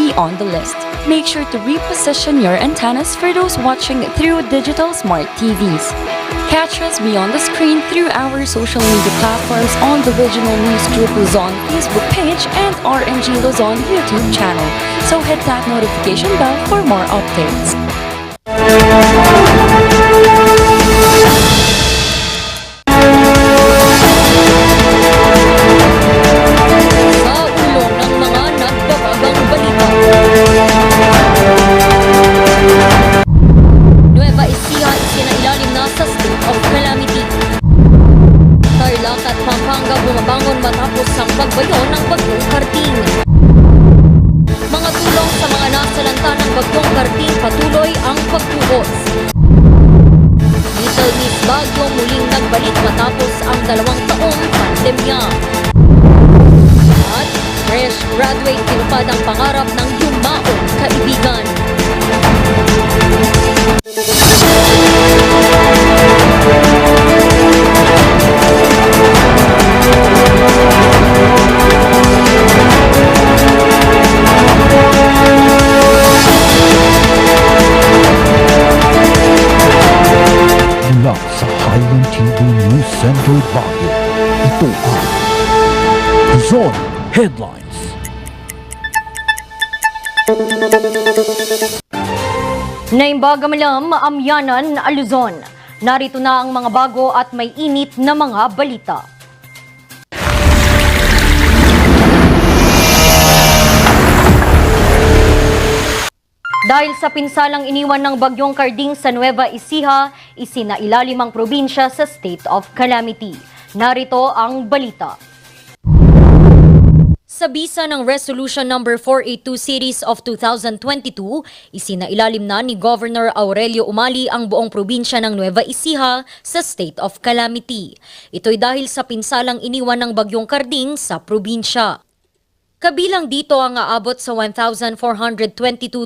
be on the list. Make sure to reposition your antennas for those watching through digital smart TVs. Catch us beyond the screen through our social media platforms on the Regional News Group Luzon Facebook page and RNG Luzon YouTube channel. So hit that notification bell for more updates. Bumabangon matapos ang pagbayo ng bagyong Karding. Mga tulong sa mga nasalanta ng bagyong Karding, patuloy ang pagtubos. Little Miss Baguio muling nagbalik matapos ang 2 taong pandemya. At fresh graduate tinupad ang pangarap ng yumaong kaibigan. Mula sa Highland TV News Center Baguio, ito ang Luzon Headlines. Naimbaga malam maamyanan Luzon. Narito na ang mga bago at may init na mga balita. Dahil sa pinsalang iniwan ng bagyong Karding sa Nueva Ecija, isinailalim ang probinsya sa state of calamity. Narito ang balita. Sa bisa ng Resolution No. 482 Series of 2022, isinailalim na ni Governor Aurelio Umali ang buong probinsya ng Nueva Ecija sa state of calamity. Ito'y dahil sa pinsalang iniwan ng bagyong Karding sa probinsya. Kabilang dito ang aabot sa 1,422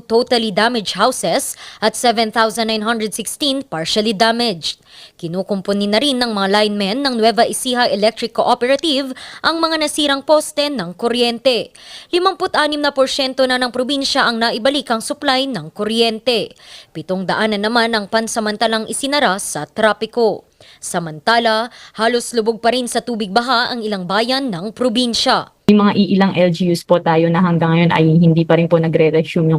totally damaged houses at 7,916 partially damaged. Kinukumpuni na rin ng mga linemen ng Nueva Ecija Electric Cooperative ang mga nasirang poste ng kuryente. 56% na ng probinsya ang naibalik ang supply ng kuryente. 700 na naman ang pansamantalang isinara sa trapiko. Samantala, halos lubog pa rin sa tubig baha ang ilang bayan ng probinsya. May mga iilang LGUs po tayo na hanggang ngayon ay hindi pa rin po nagre-resume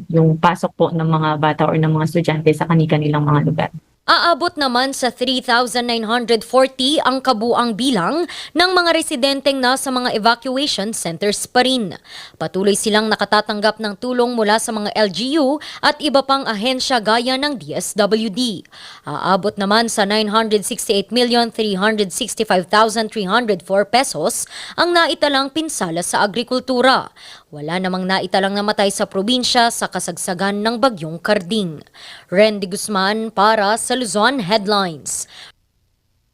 yung pasok po ng mga bata or ng mga estudyante sa kanilang mga lugar. Aabot naman sa 3,940 ang kabuang bilang ng mga residenteng nasa mga evacuation centers pa rin. Patuloy silang nakatatanggap ng tulong mula sa mga LGU at iba pang ahensya gaya ng DSWD. Aabot naman sa 968,365,304 pesos ang naitalang pinsala sa agrikultura. Wala namang naitalang namatay sa probinsya sa kasagsagan ng bagyong Karding. Randy Guzman para sa Luzon Headlines.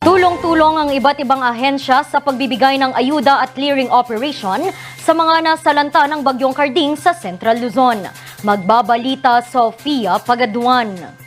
Tulong-tulong ang iba't ibang ahensya sa pagbibigay ng ayuda at clearing operation sa mga nasalanta ng bagyong Karding sa Central Luzon. Magbabalita Sofia Pagaduan.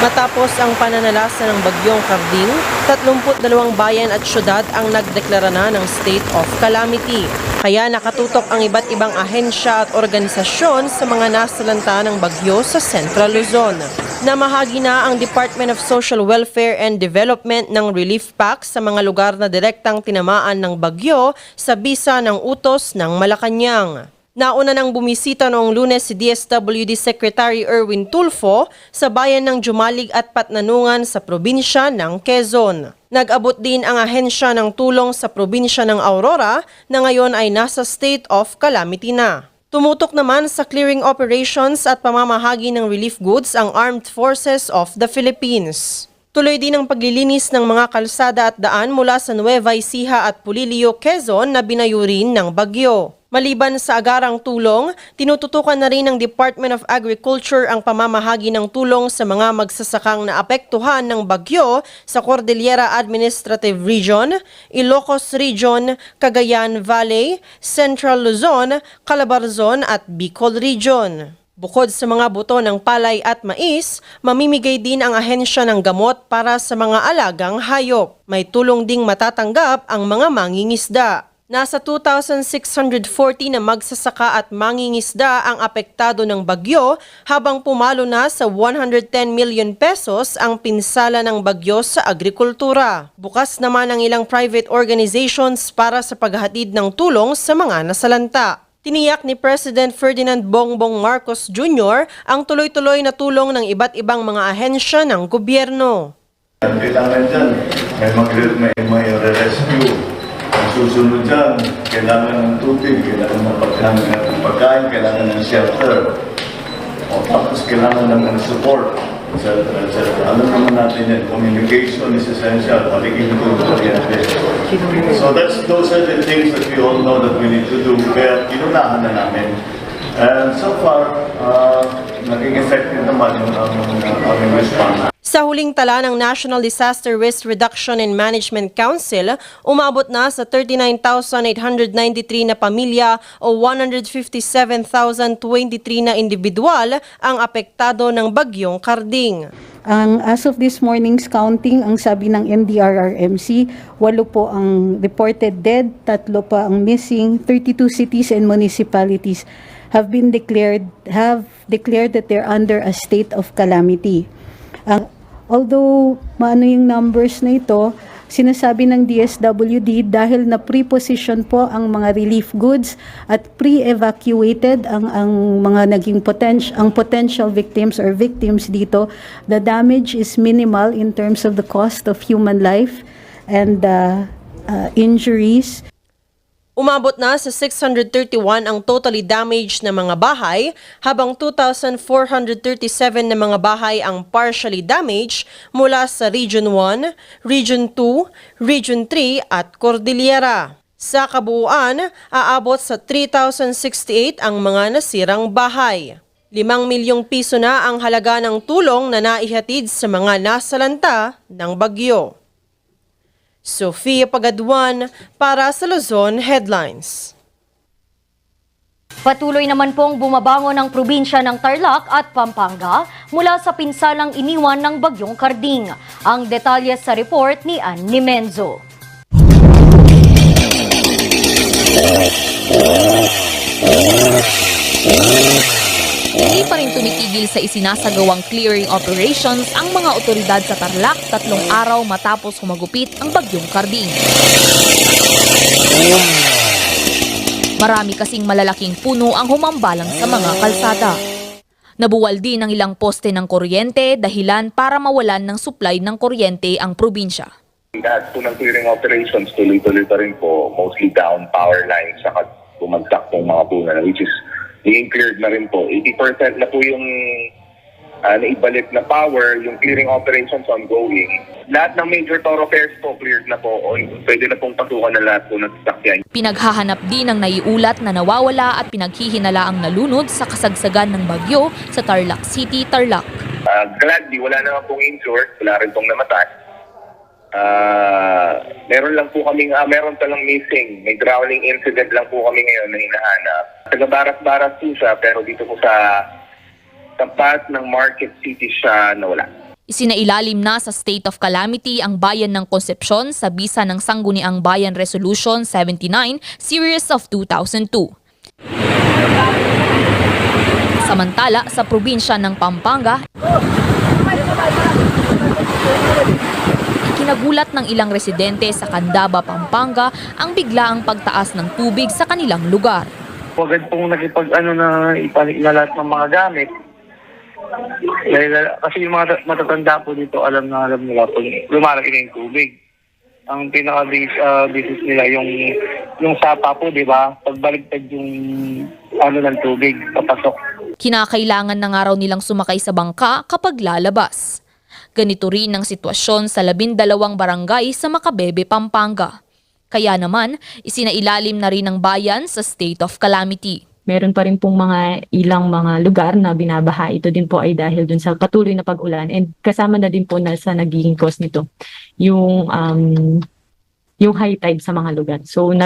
Matapos ang pananalasa ng bagyong Karding, 32 bayan at syudad ang nagdeklara na ng state of calamity. Kaya nakatutok ang iba't ibang ahensya at organisasyon sa mga nasalanta ng bagyo sa Central Luzon. Namahagi na ang Department of Social Welfare and Development ng relief packs sa mga lugar na direktang tinamaan ng bagyo sa bisa ng utos ng Malacanang. Nauna nang bumisita noong Lunes si DSWD Secretary Erwin Tulfo sa bayan ng Jumalig at Patnanungan sa probinsya ng Quezon. Nag-abot din ang ahensya ng tulong sa probinsya ng Aurora na ngayon ay nasa state of calamity na. Tumutok naman sa clearing operations at pamamahagi ng relief goods ang Armed Forces of the Philippines. Tuloy din ang paglilinis ng mga kalsada at daan mula sa Nueva Ecija at Pulilio, Quezon na binayurin ng bagyo. Maliban sa agarang tulong, tinututukan na rin ng Department of Agriculture ang pamamahagi ng tulong sa mga magsasakang naapektuhan ng bagyo sa Cordillera Administrative Region, Ilocos Region, Cagayan Valley, Central Luzon, Calabarzon at Bicol Region. Bukod sa mga buto ng palay at mais, mamimigay din ang ahensya ng gamot para sa mga alagang hayop. May tulong ding matatanggap ang mga mangingisda. Nasa 2,640 na magsasaka at mangingisda ang apektado ng bagyo habang pumalo na sa 110 million pesos ang pinsala ng bagyo sa agrikultura. Bukas naman ang ilang private organizations para sa paghahatid ng tulong sa mga nasalanta. Tiniyak ni President Ferdinand Bongbong Marcos Jr. ang tuloy-tuloy na tulong ng iba't ibang mga ahensya ng gobyerno. Kailangan dyan, may rescue. Ang susunod dyan, kailangan ng tubig, kailangan ng pagkain, kailangan ng shelter. O tapos kailangan ng support, etc. Alam naman natin yan, communication is essential, paligid ko kuryente. So those are the things that we all know that we need to do, kaya inunahan na namin. And so far, naging effective naman yung aming response. Sa huling tala ng National Disaster Risk Reduction and Management Council, umabot na sa 39,893 na pamilya o 157,023 na individual ang apektado ng bagyong Karding. As of this morning's counting, ang sabi ng NDRRMC, 8 po ang reported dead, 3 pa ang missing, 32 cities and municipalities have declared that they're under a state of calamity. Although maano yung numbers na ito, sinasabi ng DSWD dahil na pre-position po ang mga relief goods at pre-evacuated ang mga naging potential victims or victims dito, the damage is minimal in terms of the cost of human life and injuries. Umabot na sa 631 ang totally damaged na mga bahay, habang 2,437 na mga bahay ang partially damaged mula sa Region 1, Region 2, Region 3 at Cordillera. Sa kabuuan, aabot sa 3,068 ang mga nasirang bahay. 5 milyong piso na ang halaga ng tulong na naihatid sa mga nasalanta ng bagyo. Sofia Pagaduan para sa Luzon Headlines. Patuloy naman pong bumabangon ang probinsya ng Tarlac at Pampanga mula sa pinsalang iniwan ng bagyong Karding. Ang detalye sa report ni Ann Nimenzo. Hindi pa rin tumitigil sa isinasagawang clearing operations ang mga otoridad sa Tarlac 3 araw matapos humagupit ang bagyong Karding. Marami kasing malalaking puno ang humambalang sa mga kalsada. Nabuwal din ang ilang poste ng kuryente dahilan para mawalan ng supply ng kuryente ang probinsya. Lahat po ng clearing operations tuloy-tuloy pa rin po, mostly down power lines saka bumagsak pong mga puno which is being cleared na rin po. 80% na po yung naibalik na power, yung clearing operations ongoing. Lahat ng major thoroughfares po cleared na po. O pwede na pong pasukan na lahat po ng sasakyan. Pinaghahanap din ng naiulat na nawawala at pinaghihinala ang nalunod sa kasagsagan ng bagyo sa Tarlac City, Tarlac. Gladly, wala naman pong injured, wala rin pong namatay. Meron lang po kaming, meron talang missing. May drowning incident lang po kami ngayon na hinahanap. Taga-baras-baras po siya, pero dito po sa tapat ng Market City siya nawala. Isinailalim na sa state of calamity ang bayan ng Concepcion sa bisa ng Sangguniang Bayan Resolution 79 Series of 2002. Samantala, sa probinsya ng Pampanga, kinagulat ng ilang residente sa Candaba, Pampanga ang biglaang pagtaas ng tubig sa kanilang lugar. Agad pong ipalit ng mga gamit. Kasi yung mga matatanda po dito, alam nila po, lumalaki na yung tubig. Ang pinaka-business nila, yung sapa po, di ba? Pagbaligtad yung ng tubig, papasok. Kinakailangan na nga raw nilang sumakay sa bangka kapag lalabas. Ganito rin ang sitwasyon sa 12 barangay sa Macabebe, Pampanga. Kaya naman, isinailalim na rin ng bayan sa state of calamity. Meron pa rin pong ilang mga lugar na binabaha. Ito din po ay dahil dun sa patuloy na pag-ulan. And kasama na din po na sa nagiging cause nito, yung high tide sa mga lugar. So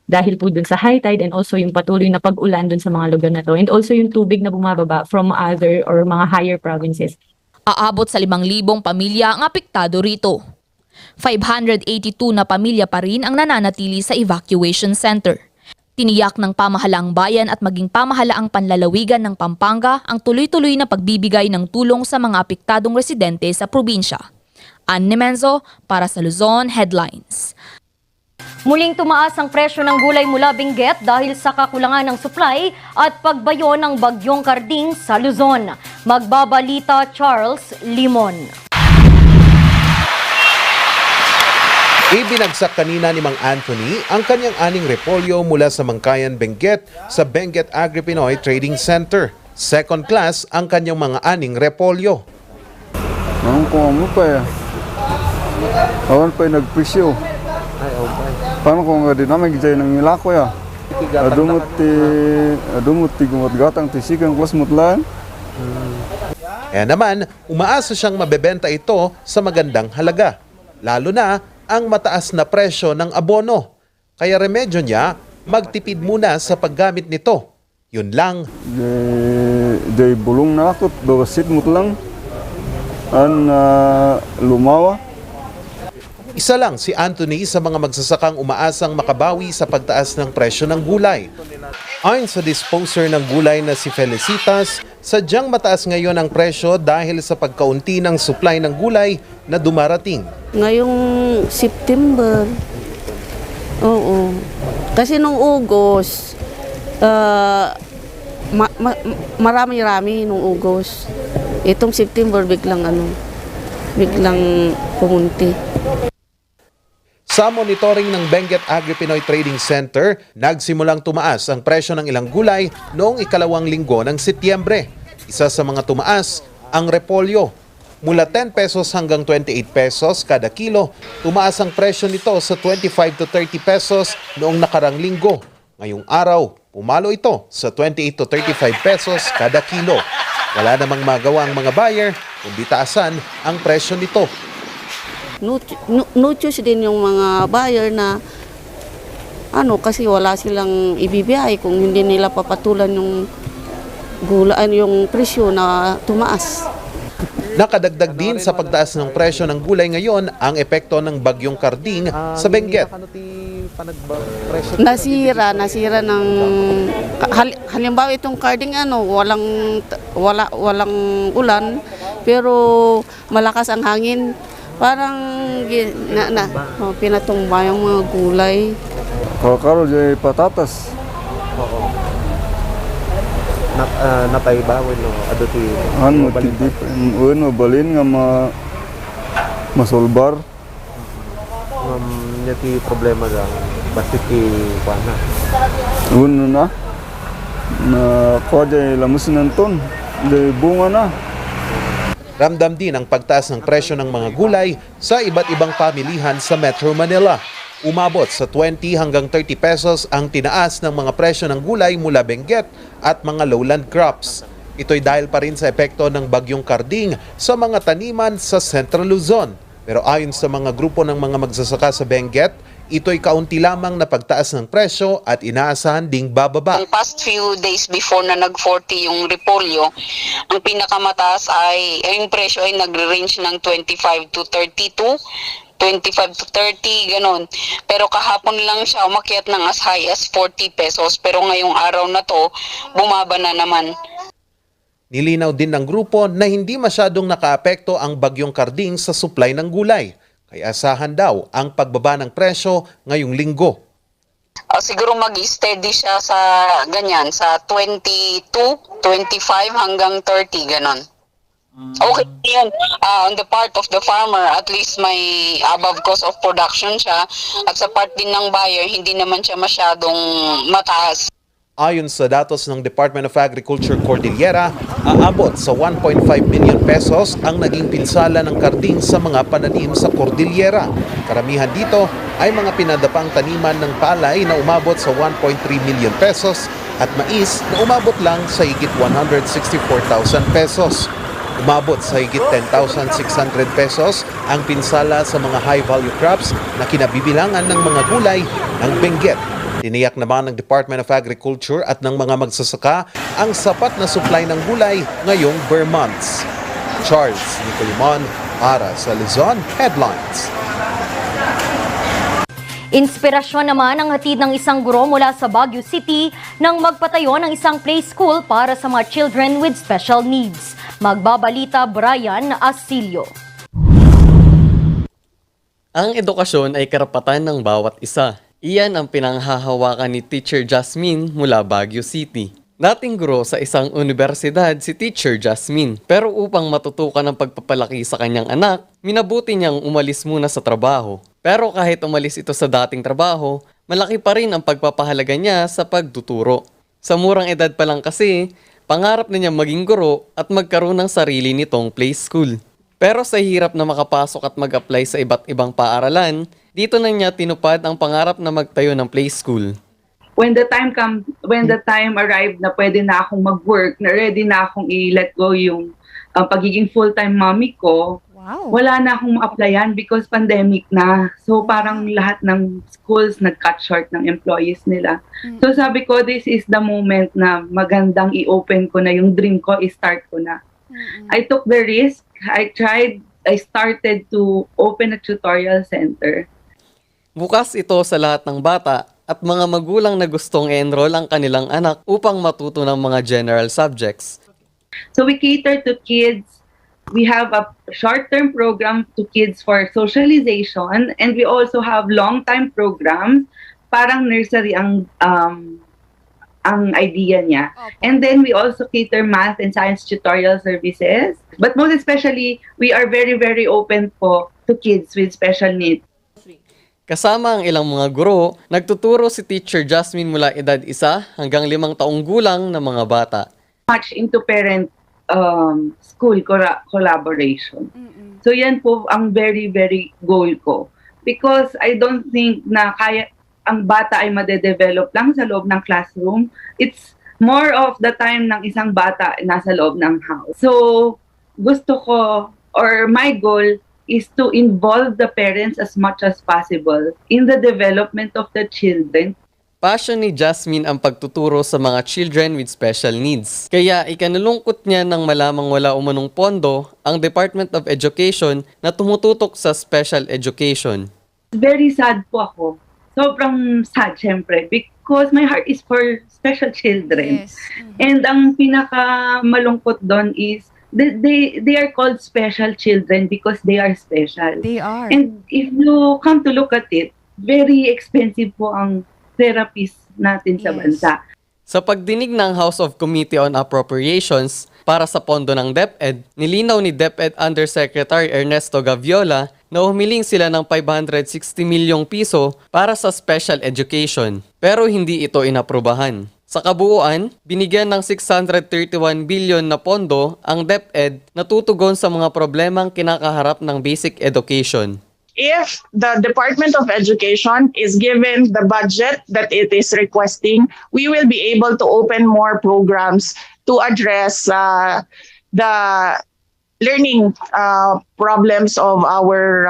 dahil po dun sa high tide and also yung patuloy na pag-ulan dun sa mga lugar na to. And also yung tubig na bumababa from other or mga higher provinces. Aabot sa 5,000 pamilya ang apektado rito. 582 na pamilya pa rin ang nananatili sa evacuation center. Tiniyak ng pamahalaang bayan at maging pamahalaang panlalawigan ng Pampanga ang tuloy-tuloy na pagbibigay ng tulong sa mga apektadong residente sa probinsya. Anne Menzo para sa Luzon Headlines. Muling tumaas ang presyo ng gulay mula Benguet dahil sa kakulangan ng supply at pagbayo ng bagyong Karding sa Luzon. Magbabalita Charles Limon. Ibinagsak kanina ni Mang Anthony ang kanyang aning repolyo mula sa Mangkayan, Benguet sa Benguet Agri-Pinoy Trading Center. Second class ang kanyang mga aning repolyo. Ang kuha pa ya. Awan pa nagpresyo. Paano kung nga dinamig dyan ng milako ya? Adumot ti gumot gatang ti sigang klas mutlan. Kaya naman, umaasa siyang mabebenta ito sa magandang halaga. Lalo na ang mataas na presyo ng abono. Kaya remedyo niya, magtipid muna sa paggamit nito. Yun lang. Day bulong na ako, bawasit mutlang. An lumawa. Isa lang si Anthony sa mga magsasakang umaasang makabawi sa pagtaas ng presyo ng gulay. Ayon sa disposer ng gulay na si Felicitas, sadyang mataas ngayon ang presyo dahil sa pagkaunti ng supply ng gulay na dumarating. Ngayong September, oo. Kasi nung August, marami-rami nung August. Itong September biglang pumunti. Sa monitoring ng Benguet Agri-Pinoy Trading Center, nagsimulang tumaas ang presyo ng ilang gulay noong ikalawang linggo ng Setyembre. Isa sa mga tumaas, ang repolyo. Mula 10 pesos hanggang 28 pesos kada kilo, tumaas ang presyo nito sa 25 to 30 pesos noong nakarang linggo. Ngayong araw, pumalo ito sa 28 to 35 pesos kada kilo. Wala namang magawa ang mga buyer, kundi taasan ang presyo nito. No choice din yung mga buyer na kasi wala silang ibibigay kung hindi nila papatulan yung yung presyo na tumaas. Nakadagdag din sa pagtaas ng presyo ng gulay ngayon ang epekto ng bagyong Karding sa Benguet. Nasira ng halimbawa itong Karding walang ulan pero malakas ang hangin. Parang pinatumba yung mga gulay. Karo jay patatas. Oo. Natay ba no aduti matidip balin nga masolbar. Nyati problema lang basta ki kuana. Na ko jay lamusin ton. Jay bunga na. Ramdam din ang pagtaas ng presyo ng mga gulay sa iba't ibang pamilihan sa Metro Manila. Umabot sa 20 hanggang 30 pesos ang tinaas ng mga presyo ng gulay mula Benguet at mga lowland crops. Ito'y dahil pa rin sa epekto ng bagyong Karding sa mga taniman sa Central Luzon. Pero ayon sa mga grupo ng mga magsasaka sa Benguet, ito'y kaunti lamang na pagtaas ng presyo at inaasahan ding bababa. Ang past few days before na nag-40 yung repolyo, ang pinakamataas yung presyo ay nagre-range ng 25 to 32, 25 to 30, ganon. Pero kahapon lang siya umakyat ng as high as 40 pesos. Pero ngayong araw na to, bumaba na naman. Nilinaw din ng grupo na hindi masyadong nakaapekto ang bagyong Karding sa supply ng gulay. Kaya asahan daw ang pagbaba ng presyo ngayong linggo. Siguro mag-steady siya sa ganyan, sa 22, 25 hanggang 30, ganon. Okay yan. On the part of the farmer, at least may above cost of production siya. At sa part din ng buyer, hindi naman siya masyadong mataas. Ayon sa datos ng Department of Agriculture Cordillera, aabot sa 1.5 million pesos ang naging pinsala ng Karding sa mga pananim sa Cordillera. Karamihan dito ay mga pinadapang taniman ng palay na umabot sa 1.3 million pesos at mais na umabot lang sa higit 164,000 pesos. Umabot sa higit 10,600 pesos ang pinsala sa mga high-value crops na kinabibilangan ng mga gulay ng Benguet. Tiniyak naman ng Department of Agriculture at ng mga magsasaka ang sapat na supply ng gulay ngayong bare months. Charles Nicolimon para sa Luzon Headlines. Inspirasyon naman ang hatid ng isang guro mula sa Baguio City nang magpatayo ng isang play school para sa mga children with special needs. Magbabalita Brian Asilio. Ang edukasyon ay karapatan ng bawat isa. Iyan ang pinanghahawakan ni Teacher Jasmine mula Baguio City. Dating guro sa isang universidad si Teacher Jasmine, pero upang matutukan ang pagpapalaki sa kanyang anak, minabuti niyang umalis muna sa trabaho. Pero kahit umalis ito sa dating trabaho, malaki pa rin ang pagpapahalaga niya sa pagtuturo. Sa murang edad pa lang kasi, pangarap na niya maging guro at magkaroon ng sarili nitong play school. Pero sa hirap na makapasok at mag-apply sa iba't ibang paaralan, dito na niya tinupad ang pangarap na magtayo ng play school. When the time arrived na pwede na akong mag-work, na ready na akong i-let go yung pagiging full-time mommy ko, wala na akong ma-applyan because pandemic na. So parang lahat ng schools nag-cut short ng employees nila. So sabi ko, this is the moment na magandang i-open ko na yung dream ko, i-start ko na. I took the risk. I started to open a tutorial center. Bukas ito sa lahat ng bata at mga magulang na gustong i-enroll ang kanilang anak upang matuto ng mga general subjects. So we cater to kids. We have a short-term program to kids for socialization, and we also have long-time programs, parang nursery ang idea niya. And then we also cater math and science tutorial services. But most especially, we are very, very open po to kids with special needs. Kasama ang ilang mga guro, nagtuturo si Teacher Jasmine mula edad 1 hanggang 5 taong gulang na mga bata. Much into parent school collaboration. So yan po ang very, very goal ko. Because I don't think na kaya ang bata ay madedevelop lang sa loob ng classroom. It's more of the time ng isang bata nasa loob ng house. So gusto ko, or my goal, is to involve the parents as much as possible in the development of the children. Passion ni Jasmine ang pagtuturo sa mga children with special needs. Kaya ikanulungkot niya nang malamang wala umanong pondo ang Department of Education na tumututok sa special education. Very sad po ako. Sobrang sad, syempre, because my heart is for special children. Yes. And ang pinaka-malungkot doon is they are called special children because they are special. They are. And if you come to look at it, very expensive po ang therapies natin sa bansa. Sa pagdinig ng House of Committee on Appropriations para sa pondo ng DepEd, nilinaw ni DepEd Undersecretary Ernesto Gaviola na humiling sila ng 560 milyong piso para sa special education. Pero hindi ito inaprubahan. Sa kabuuan, binigyan ng 631 billion na pondo ang DepEd na tutugon sa mga problemang kinakaharap ng basic education. If the Department of Education is given the budget that it is requesting, we will be able to open more programs to address the learning problems of our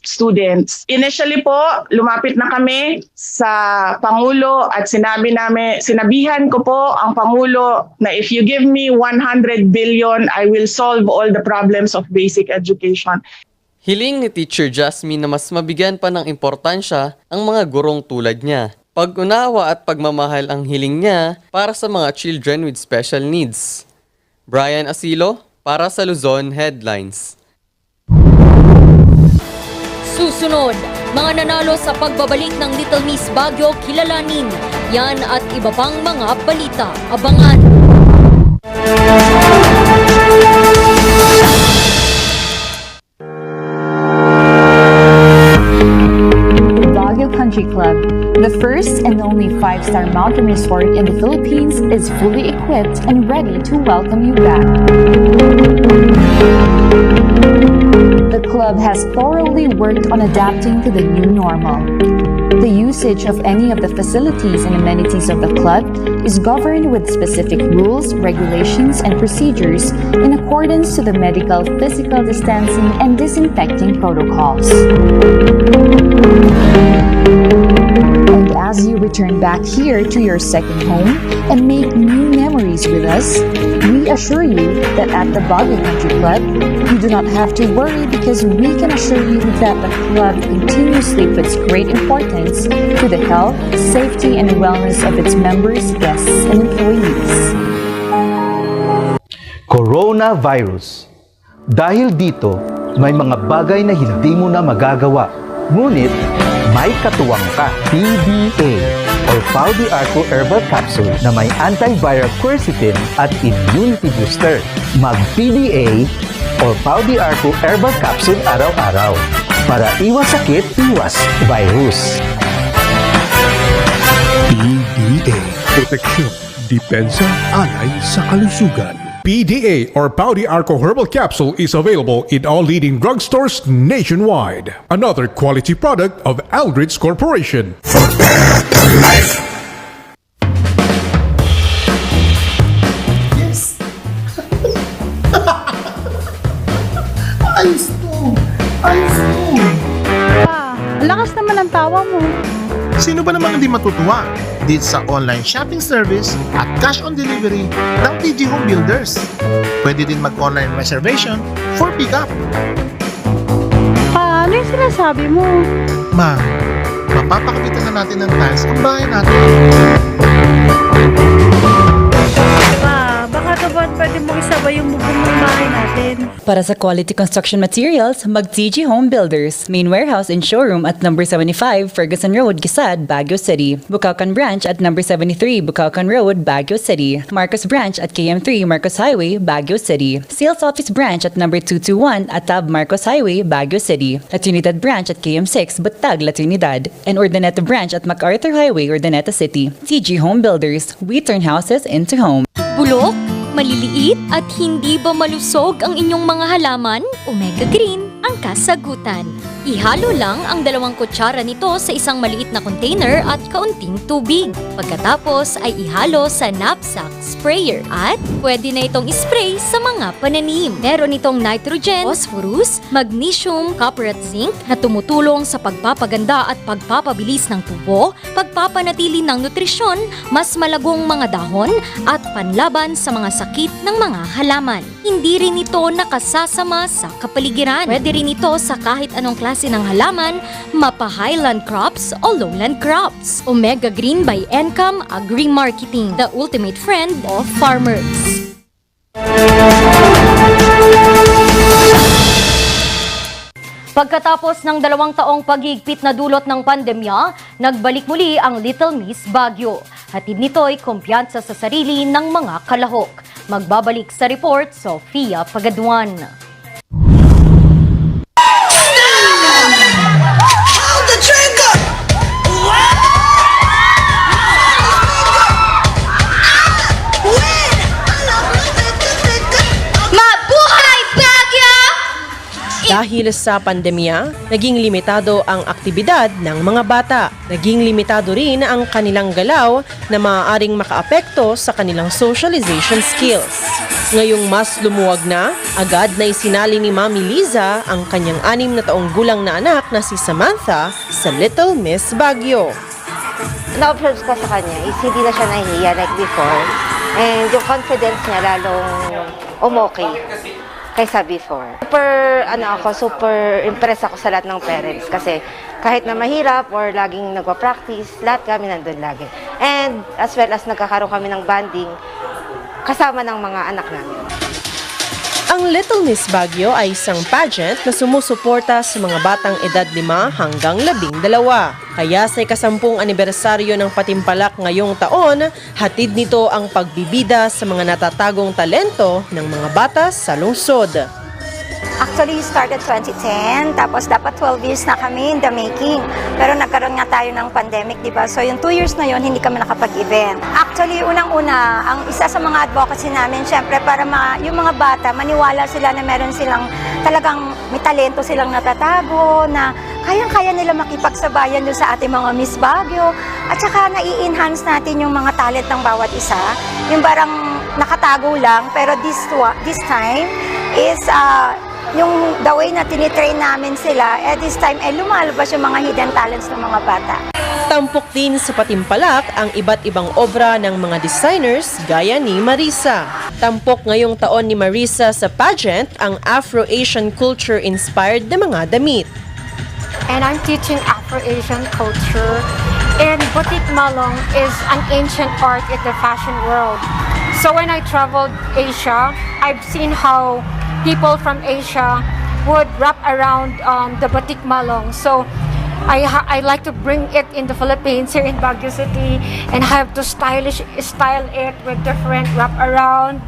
students. Initially po, lumapit na kami sa Pangulo at sinabihan ko po ang Pangulo na if you give me 100 billion, I will solve all the problems of basic education. Hiling ni Teacher Jasmine na mas mabigyan pa ng importansya ang mga gurong tulad niya. Pag-unawa at pagmamahal ang hiling niya para sa mga children with special needs. Brian Asilo para sa Luzon Headlines. Susunod, mga nanalo sa pagbabalik ng Little Miss Baguio kilalanin. Yan at iba pang mga balita. Abangan! Country Club, the first and only 5-star mountain resort in the Philippines, is fully equipped and ready to welcome you back. The club has thoroughly worked on adapting to the new normal. The usage of any of the facilities and amenities of the club is governed with specific rules, regulations, and procedures in accordance to the medical, physical distancing, and disinfecting protocols. And As you return back here to your second home and make new memories with us, we assure you that at the Baguio Country Club, you do not have to worry because we can assure you that the club continuously puts great importance to the health, safety, and wellness of its members, guests, and employees. Coronavirus. Dahil dito, may mga bagay na hindi mo na magagawa. Ngunit, may katuwang ka. PDA or Pau de Arco Herbal Capsule na may antiviral quercetin at immunity booster. Mag-PDA or Pau de Arco Herbal Capsule araw-araw. Para iwas sakit, iwas virus. PDA. Proteksyon, depensa, alay sa kalusugan. PDA or Pau de Arco Herbal Capsule is available in all leading drugstores nationwide. Another quality product of Aldrich Corporation. For better life. Yes. Ayos to. Ayos to. Lakas naman ang tawa mo. Sino ba namang hindi matutuwa dito sa online shopping service at cash on delivery ng PG Home Builders? Pwede din mag-online reservation for pickup. Ano yung sinasabi mo? Ma, mapapakabitan na natin ng tiles ang bahay natin. Baka naman pwede mo isabay yung bubong ng bahay natin. Para sa quality construction materials, mag-TG Home Builders. Main warehouse and showroom at number 75 Ferguson Road, Gisad, Baguio City. Bucaucan Branch at number 73 Bucaucan Road, Baguio City. Marcos Branch at KM3 Marcos Highway, Baguio City. Sales Office Branch at number 221 Atab Marcos Highway, Baguio City. La Trinidad Branch at KM6 Batag, La Trinidad. And Urdaneta Branch at MacArthur Highway, Urdaneta City. TG Home Builders. We turn houses into homes. Bulok, maliliit at hindi ba malusog ang inyong mga halaman? Omega Green ang kasagutan. Ihalo lang ang 2 kutsara nito sa isang maliit na container at kaunting tubig. Pagkatapos ay ihalo sa knapsack sprayer at pwede na itong ispray sa mga pananim. Meron itong nitrogen, phosphorus, magnesium, copper at zinc na tumutulong sa pagpapaganda at pagpapabilis ng tubo, pagpapanatili ng nutrisyon, mas malagong mga dahon at panlaban sa mga sakit ng mga halaman. Hindi rin ito nakasasama sa kapaligiran. Pwede rin ito sa kahit anong klase ng halaman, mapa-highland crops o lowland crops. Omega Green by Encam Agri-Marketing, the ultimate friend of farmers. Pagkatapos ng 2 taong paghigpit na dulot ng pandemya, nagbalik muli ang Little Miss Baguio. Hatid nito ay kumpiyansa sa sarili ng mga kalahok. Magbabalik sa report, Sofia Pagaduan. Dahil sa pandemya, naging limitado ang aktibidad ng mga bata. Naging limitado rin ang kanilang galaw na maaaring makaapekto sa kanilang socialization skills. Ngayong mas lumuwag na, agad na isinali ni Mami Liza ang kanyang 6 na taong gulang na anak na si Samantha sa Little Miss Baguio. Na-observe ko sa kanya is hindi na siya nahihiya like before. And yung confidence niya lalong umokay kaysa before. Super impressed ako sa lahat ng parents kasi kahit na mahirap or laging nagpa-practice, lahat kami nandun lagi. And as well as nagkakaroon kami ng bonding kasama ng mga anak namin. Ang Little Miss Baguio ay isang pageant na sumusuporta sa mga batang edad 5 hanggang 12. Kaya sa 10th anibersaryo ng Patimpalak ngayong taon, hatid nito ang pagbibida sa mga natatagong talento ng mga bata sa lungsod. Actually, started 2010, tapos dapat 12 years na kami in the making. Pero nagkaroon nga tayo ng pandemic, di ba? So yung 2 years na yun, hindi kami nakapag-event. Actually, unang-una, ang isa sa mga advocacy namin, syempre, para yung mga bata, maniwala sila na meron silang talagang may talento silang natatago, na kayang-kaya nila makipagsabayan doon sa ating mga Miss Baguio. At saka nai-enhance natin yung mga talent ng bawat isa. Yung parang nakatago lang, pero this time is yung the way na tinitrain namin sila, at this time, lumalabas yung mga hidden talents ng mga bata. Tampok din sa Patimpalak ang iba't ibang obra ng mga designers gaya ni Marisa. Tampok ngayong taon ni Marisa sa pageant ang Afro-Asian culture-inspired na mga damit. And I'm teaching Afro-Asian culture. And Batik Malong is an ancient art in the fashion world. So when I traveled Asia, I've seen how people from Asia would wrap around the Batik Malong. So I like to bring it in the Philippines, here in Baguio City, and have to style it with different wrap around,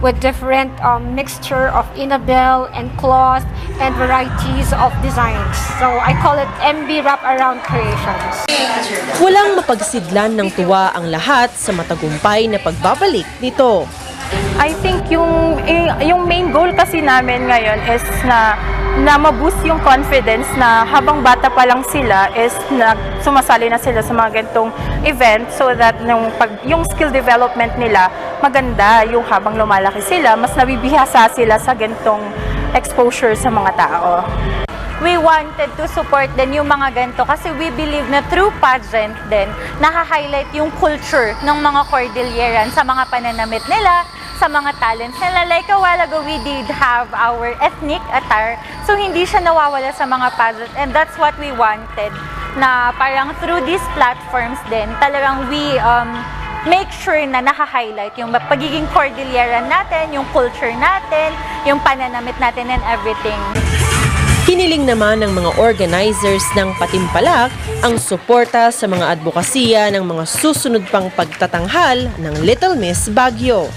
with different mixture of inabel and cloth and varieties of designs. So I call it MB Wrap Around Creations. Walang mapagsidlan ng tuwa ang lahat sa matagumpay na pagbabalik nito. I think yung main goal kasi namin ngayon is na ma-boost yung confidence na habang bata pa lang sila is na sumasali na sila sa mga ganitong event so that yung skill development nila maganda, yung habang lumalaki sila mas nabibihasa sila sa ganitong exposure sa mga tao. We wanted to support din yung mga ganito kasi we believe na through pageant din, naha-highlight yung culture ng mga Cordilleran sa mga pananamit nila, sa mga talents nila. Like a while ago, we did have our ethnic attire, so hindi siya nawawala sa mga pageant, and that's what we wanted, na parang through these platforms din, talagang we make sure na naha-highlight yung pagiging Cordilleran natin, yung culture natin, yung pananamit natin and everything. Hiniling naman ng mga organizers ng Patimpalak ang suporta sa mga advokasya ng mga susunod pang pagtatanghal ng Little Miss Baguio.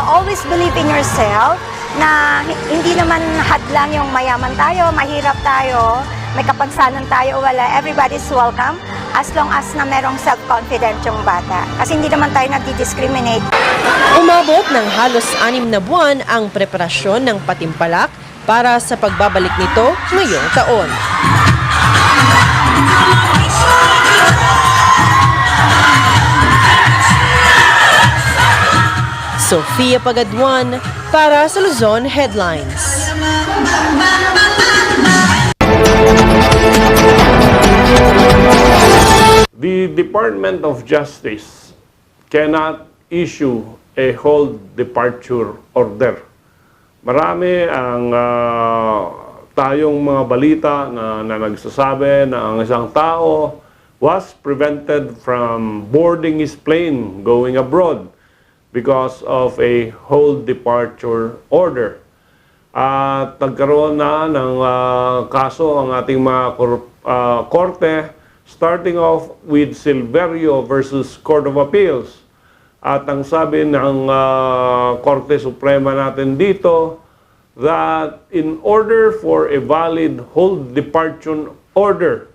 Always believe in yourself na hindi naman hadlang yung mayaman tayo, mahirap tayo, may kapansanan tayo, wala. Everybody's welcome as long as na merong self-confident yung bata. Kasi hindi naman tayo nagdi-discriminate. Umabot ng halos 6 na buwan ang preparasyon ng Patimpalak para sa pagbabalik nito ngayong taon. Sofia Pagaduan para sa Luzon Headlines. The Department of Justice cannot issue a hold departure order. Marami ang tayong mga balita na nagsasabi na ang isang tao was prevented from boarding his plane going abroad because of a hold departure order. At nagkaroon na ng kaso ang ating mga korte, starting off with Silverio versus Court of Appeals. At ang sabi ng Korte Suprema natin dito, that in order for a valid hold departure order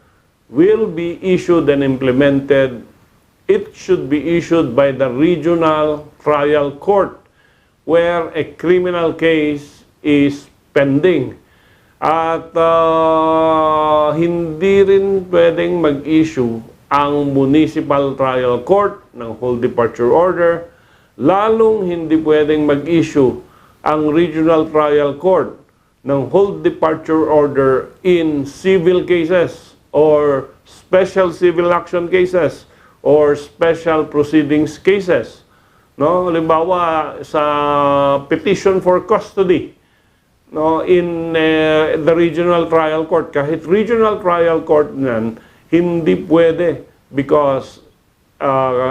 will be issued and implemented, it should be issued by the regional trial court where a criminal case is pending. At hindi rin pwedeng mag-issue ang municipal trial court ng hold departure order, lalong hindi pwedeng mag-issue ang regional trial court ng hold departure order in civil cases or special civil action cases or special proceedings cases. No, halimbawa sa petition for custody, no, in the regional trial court, kahit regional trial court nan, hindi pwede because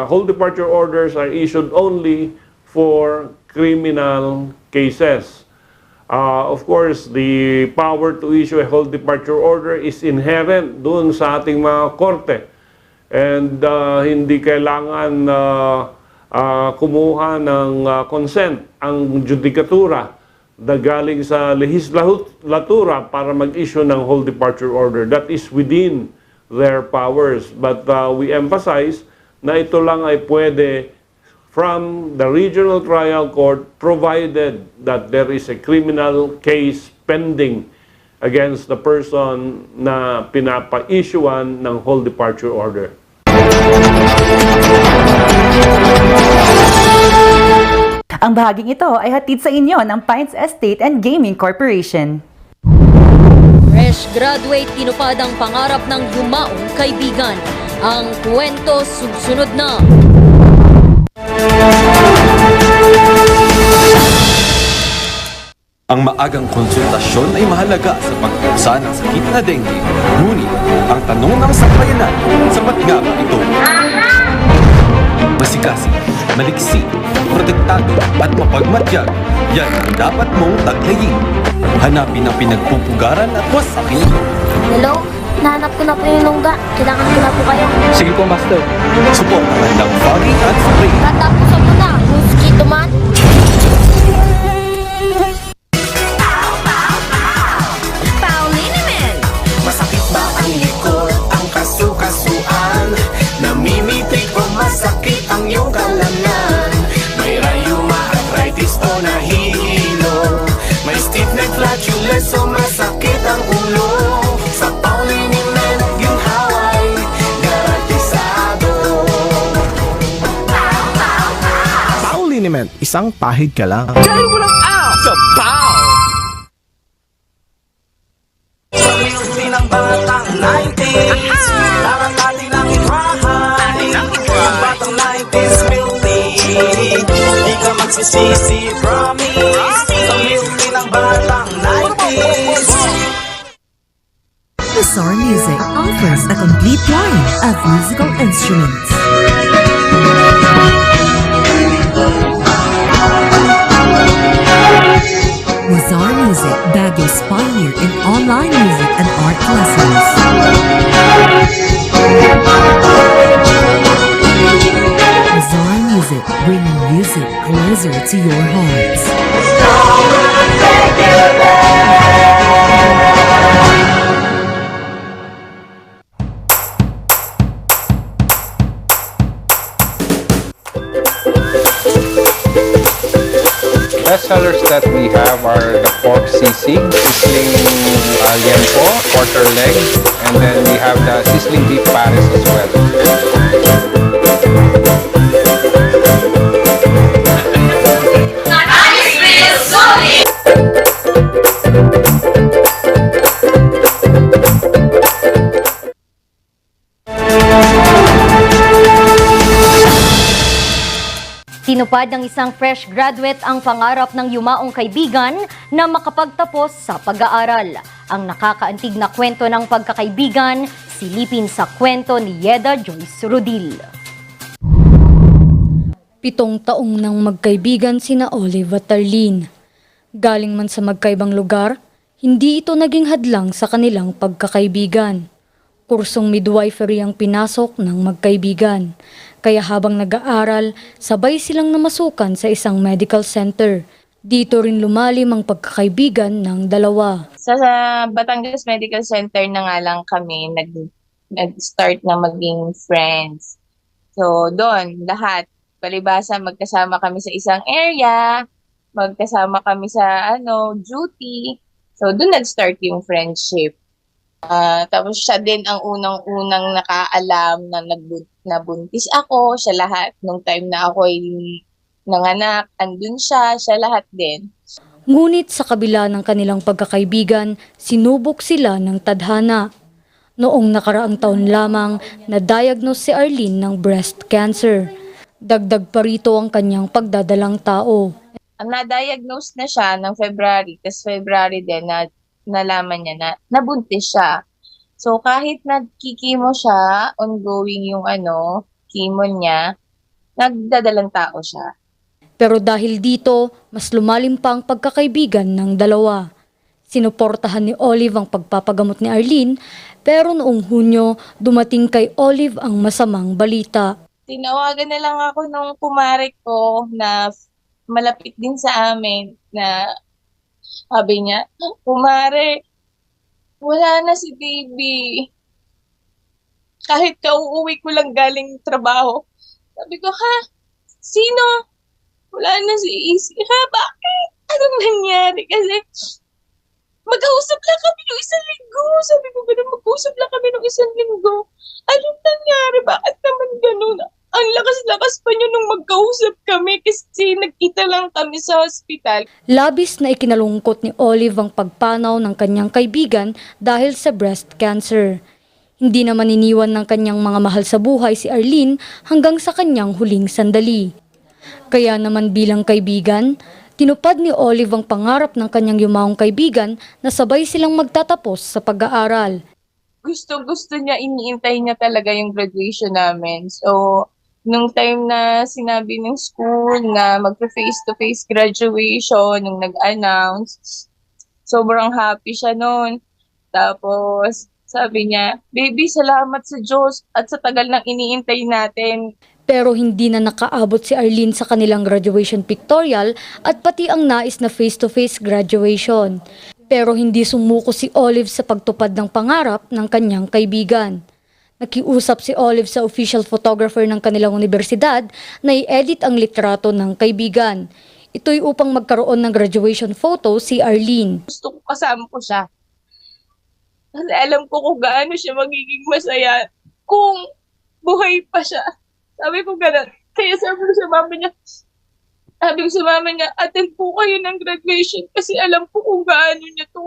hold departure orders are issued only for criminal cases. Of course, the power to issue a hold departure order is inherent doon sa ating mga korte. And hindi kailangan kumuha ng consent ang judikatura na galing sa legislatura para mag-issue ng hold departure order. That is within their powers. But we emphasize na ito lang ay pwede from the regional trial court provided that there is a criminal case pending against the person na pinapa-issuean ng hold departure order. Ang bahaging ito ay hatid sa inyo ng Pines Estate and Gaming Corporation. Fresh graduate tinupad ang pangarap ng yumaong kaibigan. Ang kwento susunod na. Ang maagang konsultasyon ay mahalaga sa pagpuksa ng sakit na dengue. Ngunit, ang tanong ng sambayanan, sapat nga ba ito? Masikasi, maliksi, protektado at mapagmatyag, yan ang dapat mong taglayin. Hanapin ang pinagpupugaran at wasakin ito. Hello? Nahanap ko na po yung lungga. Kailangan ko na po kayo. Sige po, Master. Suportahan ng fogging at spray. Tatapusan mo na, mosquito man. Masakit ba ang likod, ang kasu-kasuan? Namimitig o masakit ang iyong kalamnan? May rayuma, arthritis o nahihilo? May stiff neck, flatulence o masakit ang ulo? Sa Pauliniment, ginhaway, garantisado. Pauliniment, isang pahid ka lang. Dali mo lang out sa POW! Sa milk ng batang 90s, parang natin ang irahan. Ang batang 90s milk tea, di ka magsisisi, promise. Sa milk ng batang 90s. Bizarre Music offers a complete line of musical instruments. Bizarre Music, Baguio's pioneer in online music and art lessons. Bizarre Music, bringing music closer to your hearts. Best sellers that we have are the pork sisig, sizzling liempo, quarter leg, and then we have the sizzling beef pares as well. Tinupad ng isang fresh graduate ang pangarap ng yumaong kaibigan na makapagtapos sa pag-aaral. Ang nakakaantig na kwento ng pagkakaibigan, silipin sa kwento ni Yeda Joyce Rodil. 7 taong nang magkaibigan sina Olive at Arlene. Galing man sa magkaibang lugar, hindi ito naging hadlang sa kanilang pagkakaibigan. Kursong midwifery ang pinasok ng magkaibigan. Kaya habang nag-aaral, sabay silang namasukan sa isang medical center. Dito rin lumalim ang pagkakaibigan ng dalawa. Sa Batangas Medical Center na nga lang kami nag-start na maging friends. So doon, lahat, palibasa magkasama kami sa isang area, magkasama kami sa duty. So doon nag-start yung friendship. Tapos siya din ang unang-unang nakaalam na nabuntis ako, siya lahat. Nung time na ako ay nanganak, andun siya lahat din. Ngunit sa kabila ng kanilang pagkakaibigan, sinubok sila ng tadhana. Noong nakaraang taon lamang, na-diagnose si Arlene ng breast cancer. Dagdag pa rito ang kanyang pagdadalang tao. Na-diagnose na siya ng February, tapos February din nalaman niya na nabuntis siya. So kahit nagkikimo siya, ongoing yung chemo niya, nagdadalang tao siya. Pero dahil dito, mas lumalim pa ang pagkakaibigan ng dalawa. Sinuportahan ni Olive ang pagpapagamot ni Arlene, pero noong Hunyo, dumating kay Olive ang masamang balita. Tinawagan na lang ako nung kumare ko na malapit din sa amin na sabi niya, kumare, wala na si baby. Kahit kauuwi ko lang galing trabaho. Sabi ko, ha? Sino? Wala na si Easy. Ha? Bakit? Anong nangyari? Kasi mag-ausap lang kami ng 1 linggo. Sabi ko, magkausap lang kami ng 1 linggo. Anong nangyari? Bakit naman ganun? ang lakas-lakas pa niya nung magkausap kami kasi nagkita lang kami sa hospital. Labis na ikinalungkot ni Olive ang pagpanaw ng kanyang kaibigan dahil sa breast cancer. Hindi naman iniwan ng kanyang mga mahal sa buhay si Arlene hanggang sa kanyang huling sandali. Kaya naman bilang kaibigan, tinupad ni Olive ang pangarap ng kanyang yumaong kaibigan na sabay silang magtatapos sa pag-aaral. Gusto niya, iniintay niya talaga yung graduation namin. So, nung time na sinabi ng school na mag-face-to-face graduation, nung nag-announce, sobrang happy siya noon. Tapos, sabi niya, "Baby, salamat sa Diyos at sa tagal ng iniintay natin." Pero hindi na nakaabot si Arlene sa kanilang graduation pictorial at pati ang nais na face-to-face graduation. Pero hindi sumuko si Olive sa pagtupad ng pangarap ng kanyang kaibigan. Nakiusap si Olive sa official photographer ng kanilang universidad na i-edit ang litrato ng kaibigan. Ito'y upang magkaroon ng graduation photo si Arlene. Gusto ko kasama ko siya. Kasi alam ko kung gaano siya magiging masaya kung buhay pa siya. Sabi ko gano'n. Kaya sabi ko sa mama niya, "Attend po kayo ng graduation kasi alam ko kung gaano niya to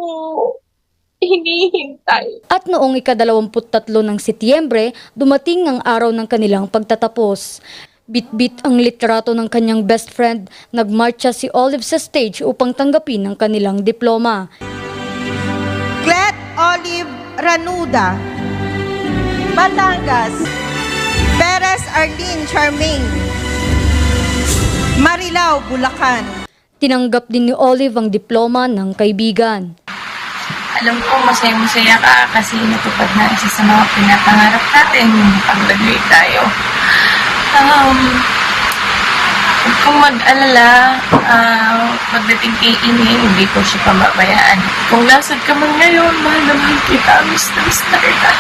hinihintay." At noong ika-23 ng Setyembre, dumating ang araw ng kanilang pagtatapos. Bit-bit ang litrato ng kanyang best friend, nagmarcha si Olive sa stage upang tanggapin ang kanilang diploma. Clet Olive Ranuda, Batangas. Perez Arlene Charmaine, Marilao, Bulacan. Tinanggap din ni Olive ang diploma ng kaibigan. Alam ko masaya-masaya ka kasi natupad na isa sa mga pinapangarap natin, pag-graduate tayo. Huwag kang mag-alala, pagdating kay Ine, hindi ko siya pamabayaan. Kung nasad ka man ngayon, mahal na mahal kita, miss na kita.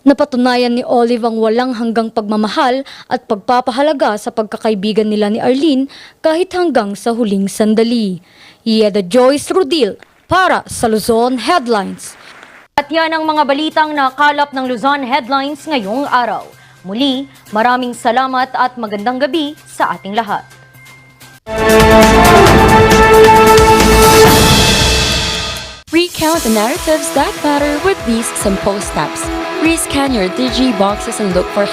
Napatunayan ni Olive ang walang hanggang pagmamahal at pagpapahalaga sa pagkakaibigan nila ni Arlene kahit hanggang sa huling sandali. Yeda Joyce Rudil para sa Luzon Headlines. At yan ang mga balitang nakalap ng Luzon Headlines ngayong araw. Muli, maraming salamat at magandang gabi sa ating lahat. Recount the narratives that matter with these simple steps. Rescan your Digi boxes and look for